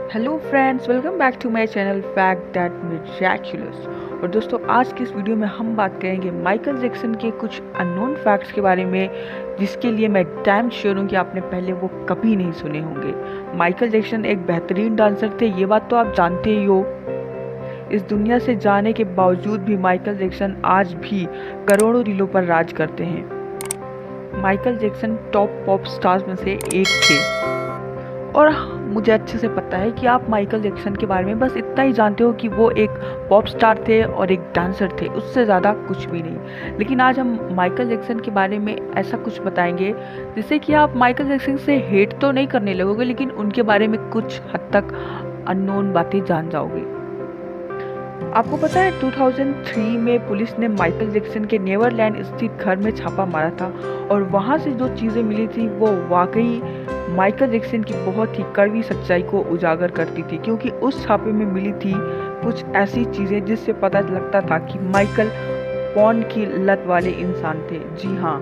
Hello friends, welcome back to my channel fact that miraculous. और दोस्तों, आज की इस वीडियो में हम बात करेंगे माइकल जैक्सन के कुछ अननोन फैक्ट्स के बारे में, जिसके लिए मैं डैम श्योर हूँ कि आपने पहले वो कभी नहीं सुने होंगे। माइकल जैक्सन एक बेहतरीन डांसर थे, ये बात तो आप जानते ही हो। इस दुनिया से जाने के बावजूद भी माइकल जैक्सन आज भी करोड़ों दिलों पर राज करते हैं। Michael Jackson top pop stars में से एक थे और मुझे अच्छे से पता है कि आप माइकल जैक्सन के बारे में बस इतना ही जानते हो कि वो एक पॉप स्टार थे और एक डांसर थे, उससे ज़्यादा कुछ भी नहीं। लेकिन आज हम माइकल जैक्सन के बारे में ऐसा कुछ बताएंगे जिससे कि आप माइकल जैक्सन से हेट तो नहीं करने लगोगे, लेकिन उनके बारे में कुछ हद तक अननोन बातें जान जाओगे। आपको पता है 2003 में पुलिस ने माइकल जैक्सन के नेवरलैंड स्थित घर में छापा मारा था और वहाँ से जो चीज़ें मिली थी वो वाकई माइकल जैक्सन की बहुत ही कड़वी सच्चाई को उजागर करती थी, क्योंकि उस छापे में मिली थी कुछ ऐसी चीज़ें जिससे पता लगता था कि माइकल पॉर्न की लत वाले इंसान थे। जी हाँ,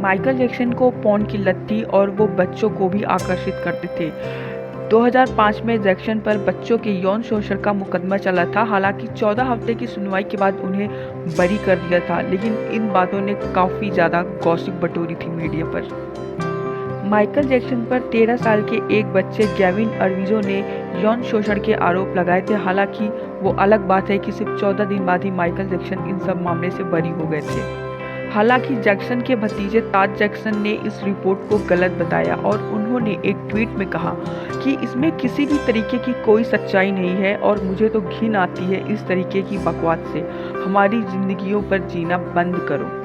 माइकल जैक्सन को पॉर्न की लत थी और वो बच्चों को भी आकर्षित करते थे। 2005 में जैक्सन पर बच्चों के यौन शोषण का मुकदमा चला था। हालांकि 14 हफ्ते की सुनवाई के बाद उन्हें बरी कर दिया था, लेकिन इन बातों ने काफ़ी ज़्यादा गॉसिप बटोरी थी मीडिया पर। माइकल जैक्सन पर 13 साल के एक बच्चे गैविन अर्विजो ने यौन शोषण के आरोप लगाए थे। हालांकि वो अलग बात है कि सिर्फ 14 दिन बाद ही माइकल जैक्सन इन सब मामले से बरी हो गए थे। हालांकि जैक्सन के भतीजे ताज जैक्सन ने इस रिपोर्ट को गलत बताया और उन्होंने एक ट्वीट में कहा कि इसमें किसी भी तरीके की कोई सच्चाई नहीं है और मुझे तो घिन आती है इस तरीके की बकवास से। हमारी जिंदगियों पर जीना बंद करो।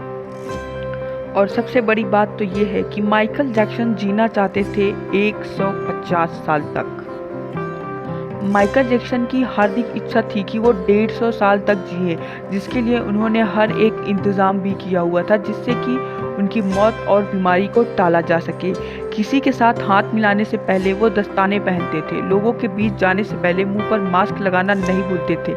और सबसे बड़ी बात तो ये है कि माइकल जैक्सन जीना चाहते थे 150 साल तक। माइकल जैक्सन की हार्दिक इच्छा थी कि वो 150 साल तक जिए, जिसके लिए उन्होंने हर एक इंतज़ाम भी किया हुआ था जिससे कि उनकी मौत और बीमारी को टाला जा सके। किसी के साथ हाथ मिलाने से पहले वो दस्ताने पहनते थे, लोगों के बीच जाने से पहले मुंह पर मास्क लगाना नहीं भूलते थे।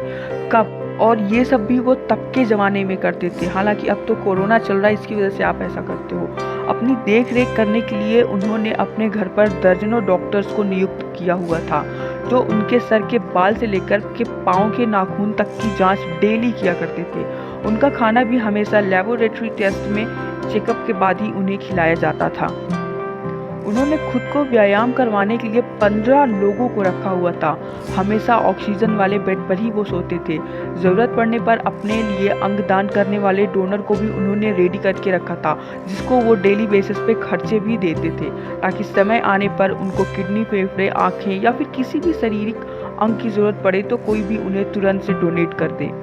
कब और ये सब भी वो तब के ज़माने में करते थे। हालांकि अब तो कोरोना चल रहा है, इसकी वजह से आप ऐसा करते हो। अपनी देख रेख करने के लिए उन्होंने अपने घर पर दर्जनों डॉक्टर्स को नियुक्त किया हुआ था, जो उनके सर के बाल से लेकर के पाँव के नाखून तक की जांच डेली किया करते थे। उनका खाना भी हमेशा लेबोरेटरी टेस्ट में चेकअप के बाद ही उन्हें खिलाया जाता था। उन्होंने खुद को व्यायाम करवाने के लिए 15 लोगों को रखा हुआ था। हमेशा ऑक्सीजन वाले बेड पर ही वो सोते थे। ज़रूरत पड़ने पर अपने लिए अंग दान करने वाले डोनर को भी उन्होंने रेडी करके रखा था, जिसको वो डेली बेसिस पे खर्चे भी देते थे, ताकि समय आने पर उनको किडनी, फेफड़े, आँखें या फिर किसी भी शारीरिक अंग की ज़रूरत पड़े तो कोई भी उन्हें तुरंत से डोनेट कर दे।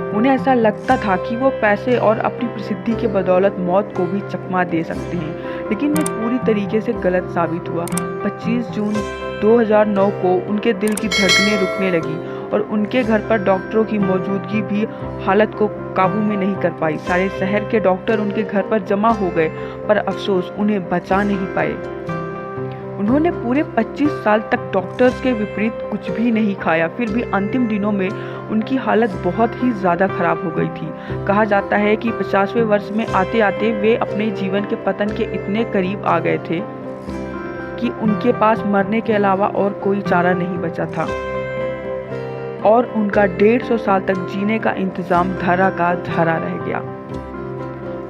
उन्हें ऐसा लगता था कि वो पैसे और अपनी प्रसिद्धि के बदौलत मौत को भी चकमा दे सकते हैं, लेकिन ये पूरी तरीके से गलत साबित हुआ। 25 जून 2009 को उनके दिल की धड़कनें रुकने लगी और उनके घर पर डॉक्टरों की मौजूदगी भी हालत को काबू में नहीं कर पाई। सारे शहर के डॉक्टर उनके घर पर जमा हो गए, पर अफसोस उन्हें बचा नहीं पाए। उन्होंने पूरे 25 साल तक डॉक्टर्स के विपरीत कुछ भी नहीं खाया, फिर भी अंतिम दिनों में उनकी हालत बहुत ही ज़्यादा खराब हो गई थी। कहा जाता है कि 50वें वर्ष में आते आते वे अपने जीवन के पतन के इतने करीब आ गए थे कि उनके पास मरने के अलावा और कोई चारा नहीं बचा था और उनका 150 साल तक जीने का इंतज़ाम धरा का धरा रह गया।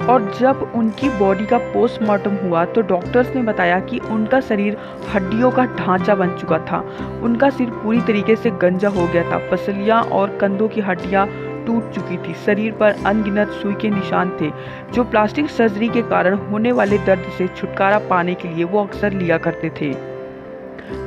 और जब उनकी बॉडी का पोस्टमार्टम हुआ तो डॉक्टर्स ने बताया कि उनका शरीर हड्डियों का ढांचा बन चुका था। उनका सिर पूरी तरीके से गंजा हो गया था, पसलियां और कंधों की हड्डियां टूट चुकी थी। शरीर पर अनगिनत सुई के निशान थे, जो प्लास्टिक सर्जरी के कारण होने वाले दर्द से छुटकारा पाने के लिए वो अक्सर लिया करते थे।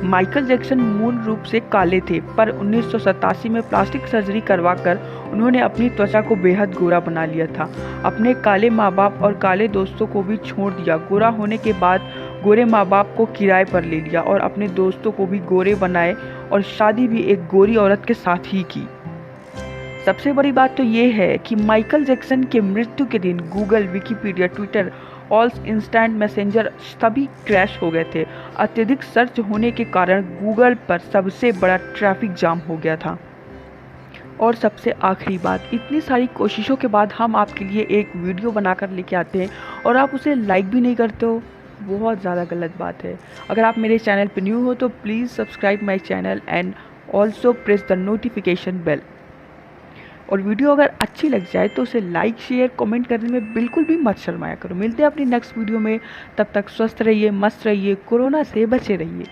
माइकल जैक्सन मूल रूप से काले थे, पर 1987 में प्लास्टिक सर्जरी करवाकर उन्होंने अपनी त्वचा को बेहद गोरा बना लिया था। अपने काले माँ बाप और काले दोस्तों को भी छोड़ दिया। गोरा होने के बाद गोरे माँ बाप को किराए पर ले लिया और अपने दोस्तों को भी गोरे बनाए और शादी भी एक गोरी औरत के साथ ही की। सबसे बड़ी बात तो ये है कि माइकल जैक्सन के मृत्यु के दिन Google, Wikipedia, Twitter, AOL's, instant messenger सभी क्रैश हो गए थे। अत्यधिक सर्च होने के कारण गूगल पर सबसे बड़ा ट्रैफिक जाम हो गया था। और सबसे आखिरी बात, इतनी सारी कोशिशों के बाद हम आपके लिए एक वीडियो बनाकर लेके आते हैं और आप उसे लाइक भी नहीं करते हो। बहुत ज़्यादा गलत बात है। अगर आप मेरे चैनल पर न्यू हो तो please subscribe my channel and also press the notification bell. और वीडियो अगर अच्छी लग जाए तो उसे लाइक शेयर कमेंट करने में बिल्कुल भी मत शर्माया करो। मिलते हैं अपनी नेक्स्ट वीडियो में, तब तक स्वस्थ रहिए, मस्त रहिए, कोरोना से बचे रहिए।